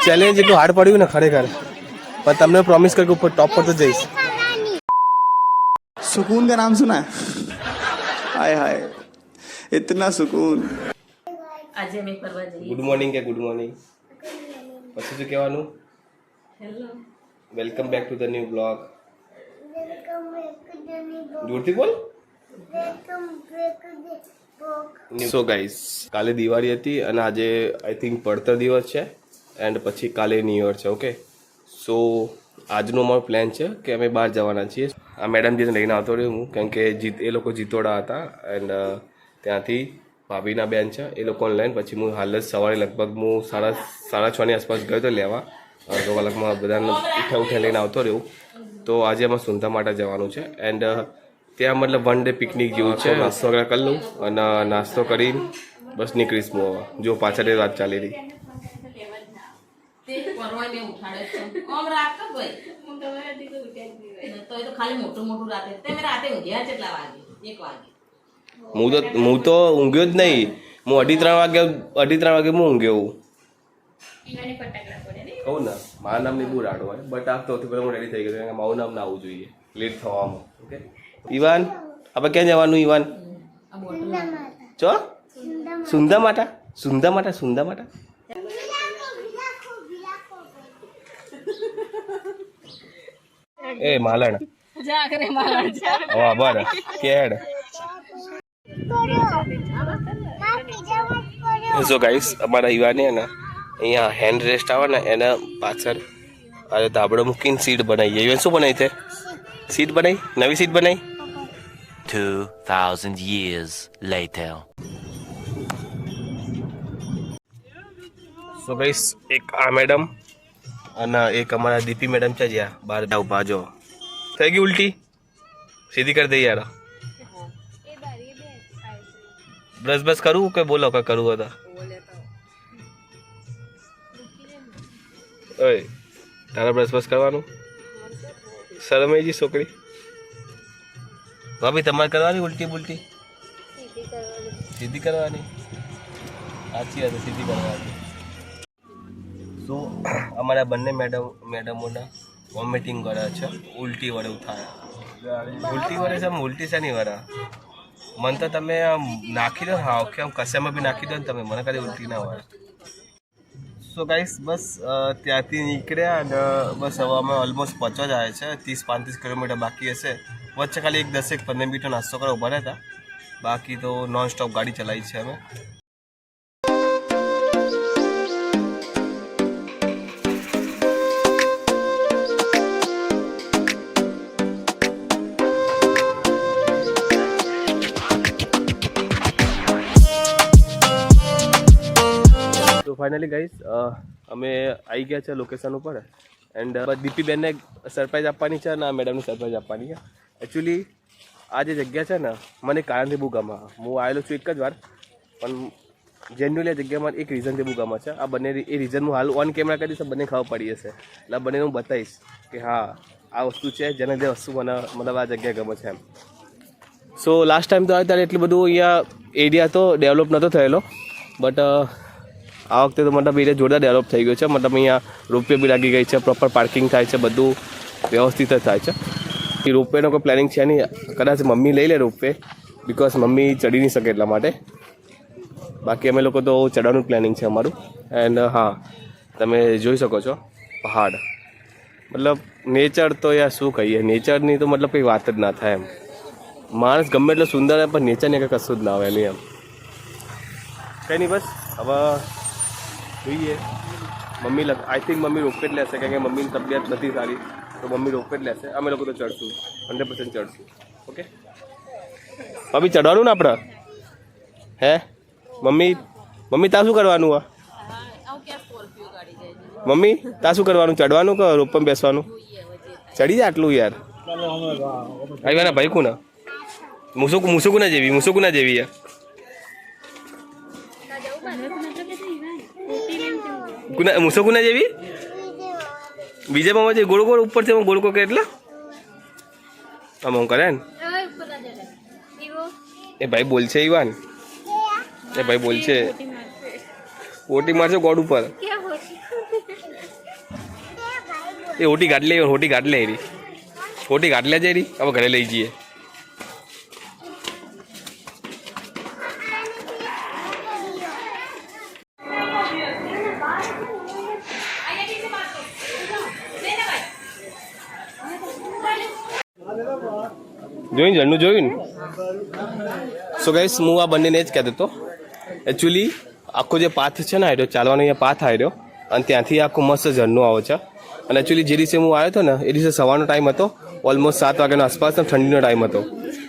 Challenge એટલું hard પડ્યું ને ખરેખર, पर तुमने प्रॉमिस करके ऊपर टॉप पर तो जाइस। सुकून का नाम सुना है? हाय हाय इतना सुकून। आज मैं फरवा जई। गुड मॉर्निंग के गुड मॉर्निंग પછી શું કહેવાનું? Hello, welcome back to the new blog. જોરથી બોલ। સો ગાઈસ, કાલે દિવાળી હતી અને આજે આઈ થિંક પડતર દિવસ છે એન્ડ પછી કાલે ન્યુ યર છે। ઓકે, સો આજનો અમારો પ્લાન છે કે અમે બહાર જવાના છીએ। આ મેડમજીને લઈને આવતો રહ્યો હું, કેમ કે એ લોકો જીતોડા હતા એન્ડ ત્યાંથી ભાભીના બેન છે એ લોકોને લઈને પછી હું હાલ જ સવારે લગભગ હું સાડા 6ની આસપાસ ગયો તો લેવા। અડધો કલાકમાં બધાને ઉઠા લઈને આવતો રહ્યો। તો આજે અમે સુંધા માટે જવાનું છે એન્ડ ત્યાં મતલબ વન ડે પિકનિક જેવું છે। નાસ્તો વગેરે કરી લઉં અને નાસ્તો કરીને બસ નીકળીશ હું હવે। જો પાછળ વાત ચાલી રહી। હું તો ઊંઘ્યો જ નહીં। હું 2:30 વાગે હું ઊંઘ્યો હું। કહું ને મારા નામની બહુ રાડો હોય, બટ આ સૌથી પહેલાં હું રેડી થઈ ગયો, મારું નામ ના આવવું જોઈએ લેટ થવામાં। ઓકે ઈવાન, આપણે ક્યાં જવાનું ઈવાન? ચો સુંદા માટા। એ માલણ હા બર કેડ। સો ગાઈસ, અમારા ઈવાને ને અહીંયા હેન્ડ રેસ્ટ આવે ને એના પાછળ આજે ધાબળો મૂકીને સીટ બનાવી। ઈવાન શું બનાવી છે? સીટ બનાવી, નવી સીટ બનાવી। 2000 years later. સો ગાઈસ, એક આ મેડમ અને એક અમારા દીપી મેડમ છે જ્યાં બહાર ઉભા। જો થઈ ગઈ ઉલટી, સીધી કરી દઈ યાર। બ્રશ કરું કે બોલો કે કરવું હતા? ઓય તારા બ્રશ કરવાનું શરમ આવી જી છોકરી। ભાભી તમારે કરવાની ઉલટી બુલટી? સીધી કરવાની, સાચી વાત સીધી કરવાની। સો અમારા બંને મેડમોના વોમિટિંગ કરે છે, ઉલટી વડે થાય। ઉલટી વડે છે? ઉલટી છે નહીં વરા, મને તો તમે આમ નાખી દો હા કે આમ કશામાં બી નાખી દો ને તમે, મને કદી ઉલટી ના હોય। સો ગાઈસ, બસ ત્યાંથી નીકળ્યા અને બસ હવે અમે ઓલમોસ્ટ પહોંચવા જ આવ્યા છે। 30-35 કિલોમીટર બાકી હશે। વચ્ચે ખાલી 10-15 મિનિટનો નાસ્તો કરવા ઉભા હતા, બાકી તો નોન સ્ટોપ ગાડી ચલાવી છે અમે। તો ફાઇનલી ગાઈસ, અમે આવી ગયા છે લોકેશન ઉપર એન્ડ દીપી બેનને સરપ્રાઈઝ આપવાની છે અને આ મેડમને સરપ્રાઈઝ આપવાની છે। એકચ્યુઅલી આ જે જગ્યા છે ને મને કારણથી બહુ ગમે। હું આવેલો છું એક જ વાર, પણ જેન્યુઅલી આ જગ્યામાં એક રીઝનથી બહુ ગમે છે। આ બંને એ રીઝન હું હાલ ઓન કેમેરા કરીશ તો બંને ખબર પડી જશે, એટલે બંનેને હું બતાવીશ કે હા આ વસ્તુ છે જેને જે વસ્તુ મને મતલબ આ જગ્યા ગમે છે એમ। સો લાસ્ટ ટાઈમ તો આવે ત્યારે એટલું બધું અહીંયા એરિયા તો ડેવલપ નહોતો થયેલો, બટ આ વખતે તો મતલબ એરિયા જોરદાર ડેવલપ થઈ ગયો છે। મતલબ અહીંયા રોપવે બી લાગી ગઈ છે, પ્રોપર પાર્કિંગ થાય છે, બધું વ્યવસ્થિત જ થાય છે। એ રોપવેનો કોઈ પ્લાનિંગ છે નહીં, કદાચ મમ્મી લઈ લે રોપવે, બિકોઝ મમ્મી ચડી નહીં શકે એટલા માટે। બાકી અમે લોકો તો ચડવાનું પ્લાનિંગ છે અમારું। એન્ડ હા, તમે જોઈ શકો છો પહાડ, મતલબ નેચર તો યાર શું કહીએ, નેચરની તો મતલબ કંઈ વાત જ ના થાય એમ। માણસ ગમે એટલો સુંદર હોય પણ નેચરની કંઈ કશું જ ના હોય એની એમ। કંઈ નહીં, બસ હવે જોઈએ। Mummy I think mummy ropeway જ લેશે, કારણ કે મમ્મીની તબિયત નથી સારી, તો મમ્મી રોપવે જ લેશે। અમે લોકો તો ચડશું, 100% ચડશું। ઓકે મમ્મી, ચડવાનું ને આપણે? હે મમ્મી તા શું કરવાનું? મમ્મી તા શું કરવાનું? ચડવાનું કે રોપમાં બેસવાનું? ચડી જાય આટલું યાર। આવી ભાઈ કોના મુસુકુના જેવી યાર। મુસુકુના જેવી બીજે મામા જે ગોળ ઉપર છે ગોળ કે એટલે આમ કરે ને એ ભાઈ બોલ છે ઈવાન, એ ભાઈ બોલ છે ઓટી મારજો ગોડ ઉપર એ ઓટી ગાડી લે ઓટી ગાડી લે એરી ઓટી ગાડી લે જઈ હવે ઘરે લઈ જઈએ જોઈને ઝરણું જોયું ને સો ગાઈસ હું આ બંનેને જ કહેતો હતો એકચ્યુઅલી આખો જે પાથ છે ને આવ્યો ચાલવાનો અહીંયા પાથ આવ્યો અને ત્યાંથી આખું મસ્ત ઝરણું આવે છે અને એકચ્યુઅલી જે દિવસે હું આવ્યો હતો ને એ દિવસે સવારનો ટાઈમ હતો ઓલમોસ્ટ 7 વાગ્યાનો આસપાસ ઠંડીનો ટાઈમ હતો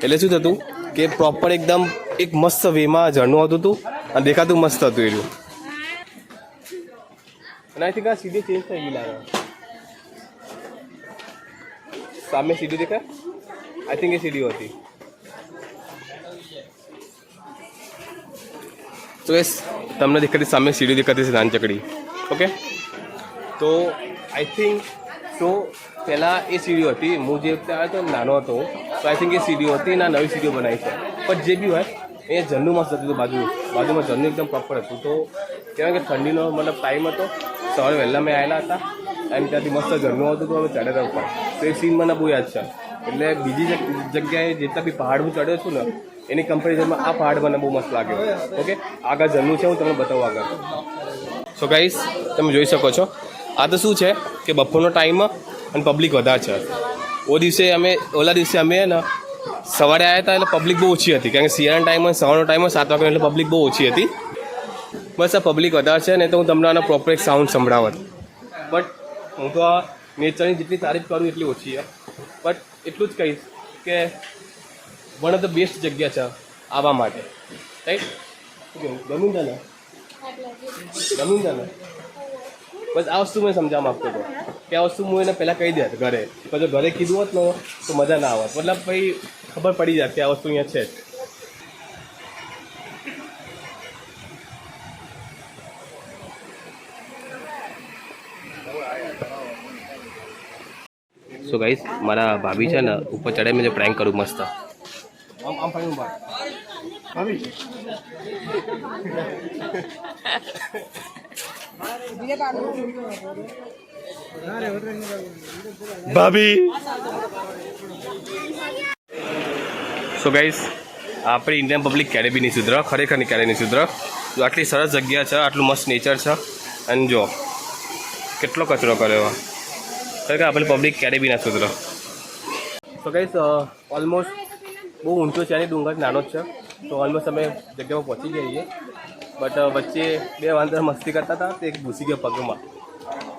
એટલે શું થતું કે પ્રોપર એકદમ એક મસ્ત વેમાં ઝરણું આવતું હતું અને દેખાતું મસ્ત હતું એનું અને આઈ થિંક આ સીધી ચેન્જ થઈ ગઈ લાગે સામે સીધી દેખાય આઈ થિંક એ સીડી હતી તો એ તમને દેખાતી સામે સીડી દેખાતી છે નાનચકડી ઓકે તો આઈ થિંક તો પહેલાં એ સીડીઓ હતી હું જે વખતે આવ્યો હતો નાનો હતો તો આઈ થિંક એ સીડીઓ હતી ના નવી સીડીઓ બનાવી છે પણ જે બી હોય એ ઝરણું મસ્ત હતું બાજુમાં ઝરણું એકદમ પ્રોપર હતું તો કહેવાય કે ઠંડીનો મતલબ ટાઈમ હતો સવારે વહેલા મેં આવેલા હતા અને ત્યાંથી મસ્ત ઝરણું હતું તો અમે ચડ્યા ઉપર તો એ સીન મને બહુ યાદ છે એટલે બીજી જગ્યાએ જેટલા બી પહાડ હું ચડ્યો છું ને એની કમ્પેરિઝનમાં આ પહાડ મને બહુ મસ્ત લાગ્યો ઓકે આગળ ઝરણું છે હું તમને બતાવું આગળ સો ગાઈસ તમે જોઈ શકો છો આ તો શું છે કે બપોરનો ટાઈમ અને પબ્લિક વધારે છે ઓલા દિવસે અમે ને સવારે આવ્યા હતા એટલે પબ્લિક બહુ ઓછી હતી કારણ કે શિયાળાના ટાઈમમાં સવારનો ટાઈમ 7 વાગ્યા એટલે પબ્લિક બહુ ઓછી હતી બસ આ પબ્લિક વધારે છે ને તો હું તમને આનો પ્રોપર એક સાઉન્ડ સંભળાવત બટ હું તો આ નેચરની જેટલી તારીફ કરું એટલી ઓછી છે બટ એટલું જ કહીશ કે વન ઓફ ધ બેસ્ટ જગ્યા છે આવવા માટે રાઈટ ગમ્યું છે ને બસ આ વસ્તુ મેં સમજાવવા માગતો હતો કે આ વસ્તુ હું એને પહેલાં કહી દે ઘરે પણ જો ઘરે કીધું હોત ને તો મજા ના આવત મતલબ ભાઈ ખબર પડી જાય કે આ વસ્તુ અહીંયા છે જ સો ગાઈસ મારા ભાભી છે ને ઉપર ચડે મેં જો પ્રેન્ક કરું મસ્ત ભાભી સો ગાઈસ આપણે ઇન્ડિયન પબ્લિક ક્યારે બી નહીં સુધરે ખરેખર નહીં ક્યારે નહીં સુધરે જો આટલી સરસ જગ્યા છે આટલું મસ્ત નેચર છે અને જો કેટલો કચરો કર્યો ખરેખર આપણે પબ્લિક ક્યારે બી ના સુધરે સો ગાઈસ ઓલમોસ્ટ બહુ ઊંચો છે અને ડુંગર નાનો જ છે તો ઓલમોસ્ટ અમે જગ્યામાં પહોંચી ગયા છીએ બટ વચ્ચે 2 વાંદર મસ્તી કરતા હતા તે એક ઘૂસી ગયો પગમાં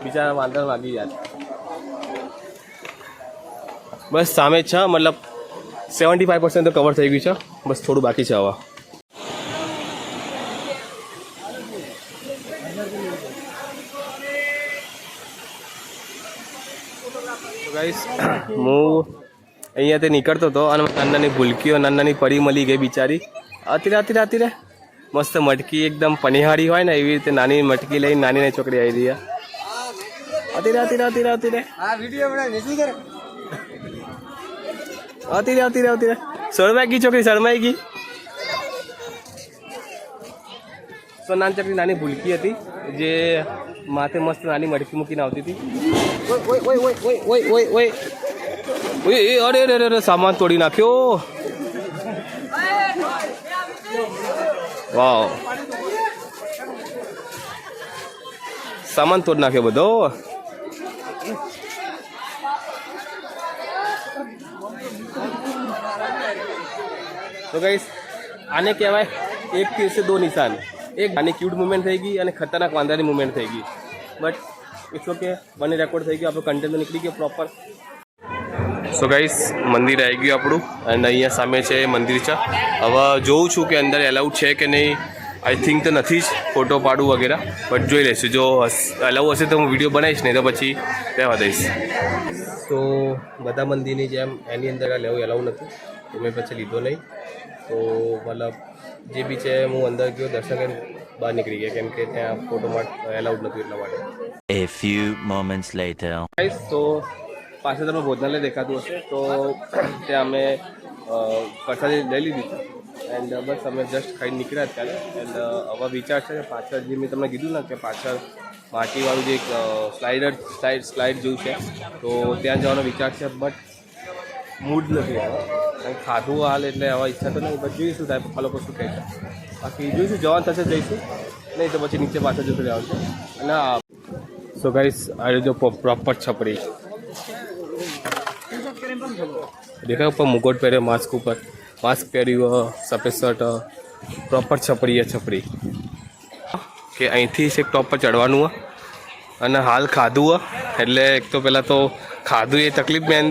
બીજા વાંદર વાગી ગયા બસ સામે જ છે મતલબ 75% તો કવર થઈ ગયું છે બસ થોડું બાકી છે હવા ગાઈસ હું અહીંયાથી નીકળતો હતો અને નાનાની ભૂલકીઓ નાનાની પડી મળી ગઈ બિચારી આતી રે મસ્ત મટકી એકદમ પનિહારી હોય ને એવી રીતે નાની મટકી લઈને નાની છોકરી આવી રહી આતી રે શરમાઈ ગઈ છોકરી શરમાઈ ગઈ તો નાની છોકરી નાની ભૂલકી હતી જે માથે મસ્ત નાની મટકી મૂકીને આવતી હતી ઓય અરે સામાન તોડી નાખ્યો વાવ સામાન તોડી નાખ્યો બધો તો ગાઈસ આને કહેવાય એક તીર સે દો નિશાન એક આની ક્યુટ મુવમેન્ટ થઈ ગઈ અને ખતરનાક વાંદરાની મુવમેન્ટ થઈ ગઈ બટ ઇટ્સ ઓકે બંને રેકોર્ડ થઈ ગયો આપણો કન્ટેન્ટ નીકળી ગયો પ્રોપર સો ગાઈસ મંદિર આવી ગયું આપણું અને અહીંયા સામે છે મંદિર છે હવે જોઉં છું કે અંદર એલાઉડ છે કે નહીં આઈ થિંક તો નથી જ ફોટો પાડું વગેરે બટ જોઈ લઈશું જો એલાઉડ હશે તો હું વિડીયો બનાવીશ નહીં તો પછી રહેવા દઈશ તો બધા મંદિરની જેમ એની અંદર લેવું એલાઉડ નથી તો મેં પછી લીધો નહીં તો મતલબ જે બી છે હું અંદર ગયો દર્શન કરીને બહાર નીકળી ગયા કેમ કે ત્યાં ફોટો માટે એલાઉડ નથી એટલા માટે A few moments later. તો પાછળ તમને ભોજનાલય દેખાતું હશે તો ત્યાં અમે પ્રસાદી લઈ લીધી છે એન્ડ બસ અમે જસ્ટ ખાઈ નીકળ્યા અત્યારે. એન્ડ હવે વિચાર છે કે પાછળ જે મેં તમને કીધું ને કે પાછળ માટીવાળું જે એક સ્લાઇડ જેવું છે તો ત્યાં જવાનો વિચાર છે. બટ મૂડ નથી આવે ખાધું હાલ એટલે હવે ઈચ્છા તો નહીં. બટ જોઈશું સાહેબ પપ્પા લોકો શું કહે છે. બાકી જોઈશું જવાનું થશે જઈશું, નહીં તો પછી નીચે પાછળ જતું રહેવાનું છે. અને સો ગાઈસ આ જો પ્રોપર છપરી દેખાય ઉપર મુગટ પહેર્યો, માસ્ક પહેર્યું, સફેદ શર્ટ, પ્રોપર છપરી એ છપરી કે અહીંથી એક ટોપ પર ચડવાનું અને હાલ ખાધું એટલે એક તો પહેલાં તો ખાધું એ તકલીફ મેન.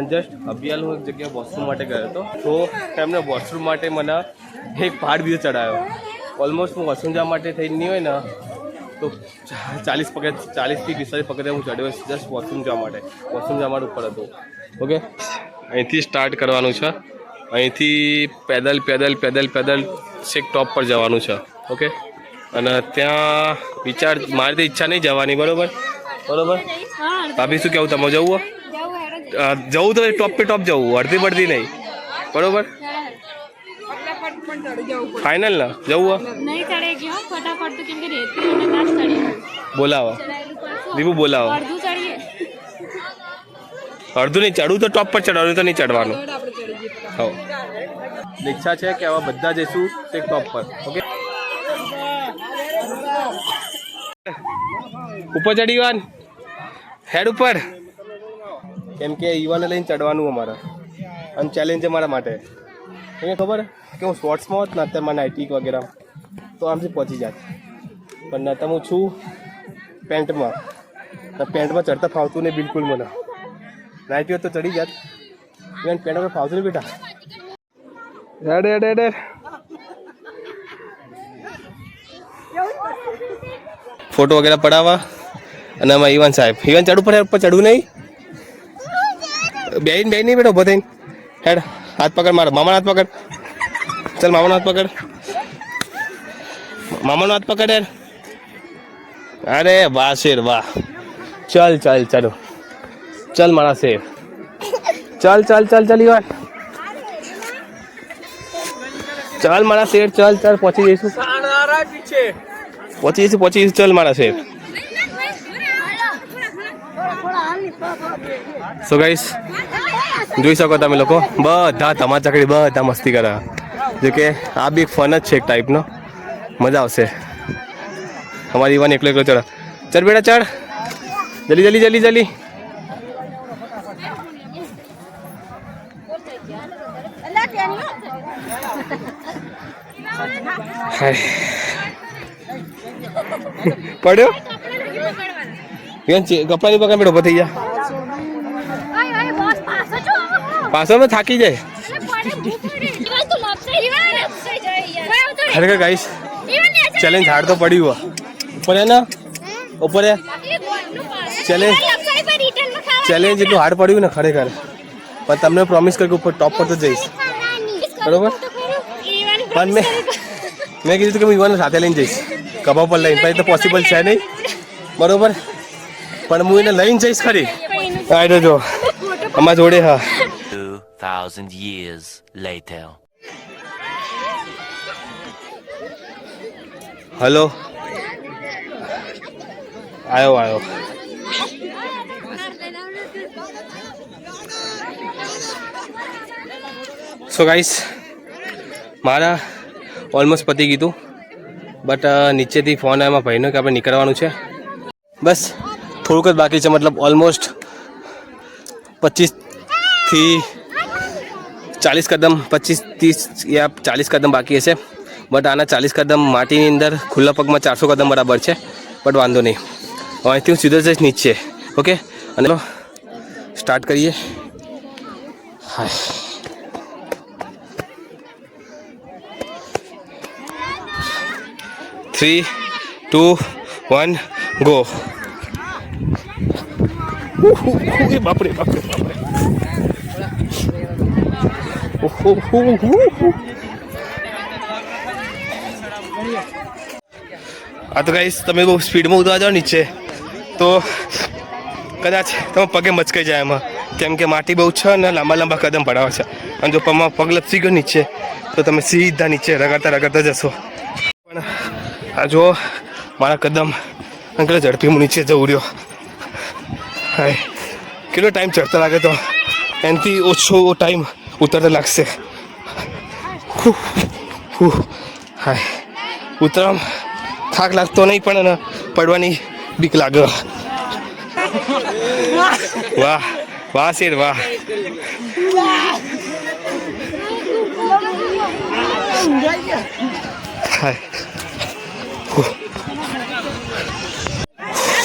જસ્ટ અભિયાલ હું એક જગ્યાએ વોશરૂમ માટે ગયો હતો તો એમને વોશરૂમ માટે મને એક પહાડ બીજો ચડાવ્યો. ઓલમોસ્ટ હું વોશરૂમ જવા માટે થઈ નહીં હોય ને તો 40 થી 45 પગથિયાં હું ચડ્યો જસ્ટ વોશરૂમ જવા માટે. વોશરૂમ જવા માટે ઉપર હતું. ઓકે, અહીંથી સ્ટાર્ટ કરવાનું છે. અહીંથી પેદલ છેક ટોપ પર જવાનું છે. ઓકે, અને ત્યાં વિચાર મારી તો ઈચ્છા નહીં જવાની. બરોબર ભાભી શું કહેવું તમે જવું જવું તો ટોપ જવું, અડધી પડતી નહીં. બરોબર ફાઇનલ ને જવું બોલાવો દીપુ બોલાવો. અડધું નહીં ચડવું તો ટોપ પર ચડવાનું તો નહીં ચડવાનું. હા, ઈચ્છા છે કે હવે બધા જઈશું તે ટોપ પર. ઓકે, ઉપર ચડી વાન હેડ ઉપર, કેમ કે ઈવાને લઈને ચડવાનું અમારે અને ચેલેન્જ છે મારા માટે. એને ખબર કે હું સ્પોર્ટ્સમાં હોત ને અત્યારે મારે નાઇટી વગેરે તો આમથી પહોંચી જાત, પણ નતા હું છું પેન્ટમાં. પેન્ટમાં ચડતા ફાવતું નહીં બિલકુલ મને. નાઇટી હોત તો ચડી જાત, પેન્ટ પર ફાવતું નહીં બેટા. હેડ ફોટો વગેરે પડાવવા. અને આમાં ઈવાન સાહેબ ચડવું પડે, ઉપર ચડવું નહીં. બે નહીં બેઠો ઉભો થઈને. હેડ હાથ પકડ મારો, મામાનો હાથ પકડ. ચાલ મામાનો હાથ પકડ, મામાનો હાથ પકડ યાર. અરે વાહ શેર વાહ. ચાલ ચાલ મારા શેર. ચાલ ઈવાન ચાલ મારા શેર. ચાલ પહોંચી જઈશું. ચાલ મારા શેર. સો ગાઈસ જોઈ શકો તમે લોકો બધા તમાચા કરી બધા મસ્તી કરે. જો કે આ બી એક ફન જ છે એક ટાઈપનો, મજા આવશે. અમારી ઈવાન એકલો ચડ. ચાલ બેટા ચડ, જલ્દી. પડ્યો કપડાની પકડ બેઠો ઉભો થઈ જા. પાછો મેં થાકી જાય. ખરેખર ગાઈસ ચેલેન્જ હાર્ડ તો પડ્યું ઉપર ને ઉપર ચેલેન્જ એટલું હાર્ડ પડ્યું ને ખરેખર. પણ તમને પ્રોમિસ કર્યું કે ઉપર ટોપ પર તો જઈશ. બરોબર, પણ મેં કીધું કે હું ઈવાને સાથે લઈને જઈશ, કબા પર લઈને. પછી તો પોસિબલ છે નહીં. બરોબર, પણ હું એને લઈને જઈશ ખરી. આ જો અમારા જોડે. હા, 2000 years later. હલો, આવ્યો. સો ગાઈસ મારા ઓલમોસ્ટ પતી ગયું, બટ નીચેથી ફોન આવ્યો ભાઈનો કે આપણે નીકળવાનું છે. બસ થોડુંક જ બાકી છે, મતલબ ઓલમોસ્ટ 25 થી 40 કદમ 25-30 યા 40 કદમ બાકી હશે. બટ આના 40 કદમ માટીની અંદર ખુલ્લા પગમાં 400 કદમ બરાબર છે. બટ વાંધો નહીં, અહીંથી હું સીધો જઈશ નીચે. ઓકે, અને સ્ટાર્ટ કરીએ. હા, 3, 2, 1 ગો. બાપરે આ તો ગાઈસ તમે બહુ સ્પીડમાં ઉતરવા જાઓ નીચે તો કદાચ તમે પગે મચકાઈ જાય એમાં. કેમ કે માટી બહુ છે અને લાંબા લાંબા કદમ પડાવે છે અને જો પગમાં પગ લપસી ગયો નીચે તો તમે સીધા નીચે રગડતા જશો. પણ આ જો મારા કદમ અંકલ ઝડપી હું નીચે જવું રહ્યો. હાય કેટલો ટાઈમ ચડતા લાગે તો એનાથી ઓછો ટાઈમ ઉતરતા લાગશે. હાય ઉતરવામાં થાક લાગતો નહીં પણ પડવાની બીક લાગે. વાહ વાહ શેર વાહ.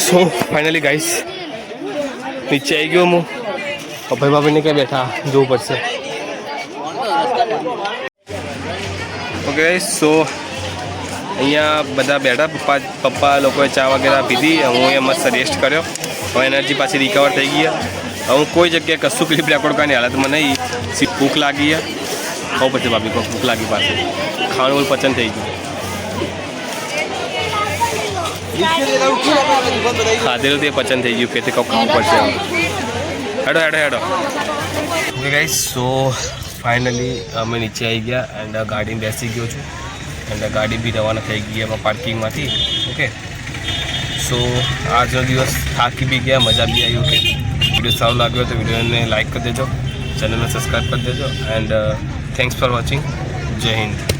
સો ફાઇનલી ગાઈસ નીચે આવી ગયો હું. ભાઈ ભાભીને ક્યાં બેઠા જોવું પડશે. ઓકે સો અહીંયા બધા બેઠા પપ્પા લોકોએ ચા વગેરે પીધી. હું એ મસ્ત રેસ્ટ કર્યો. હવે એનર્જી પાછી રિકવર થઈ ગઈ. હવે હું કોઈ જગ્યાએ કશું ક્લિપ રેકોર્ડ કરવાની હાલતમાં નહીં. ભૂખ લાગી ખાવ પછી ભાભી કોઈ ભૂખ લાગી પાછી ખાવાનું પચન થઈ ગયું. ખાધેલું તે પચન થઈ ગયું કે તે કંઈક ખાવું પડશે. હેડો હેડો હેડો. ઓકે ગાઈસ સો ફાઇનલી અમે નીચે આવી ગયા એન્ડ ગાડીમાં બેસી ગયો છું એન્ડ ગાડી બી રવાના થઈ ગઈ એમાં પાર્કિંગમાંથી. ઓકે સો આજનો દિવસ થાકી બી ગયા, મજા બી આવી. ઓકે વિડીયો સારો લાગ્યો તો વિડીયોને લાઈક કરી દેજો, ચેનલને સબસ્ક્રાઈબ કરી દેજો એન્ડ થેન્ક્સ ફોર વોચિંગ. જય હિન્દ.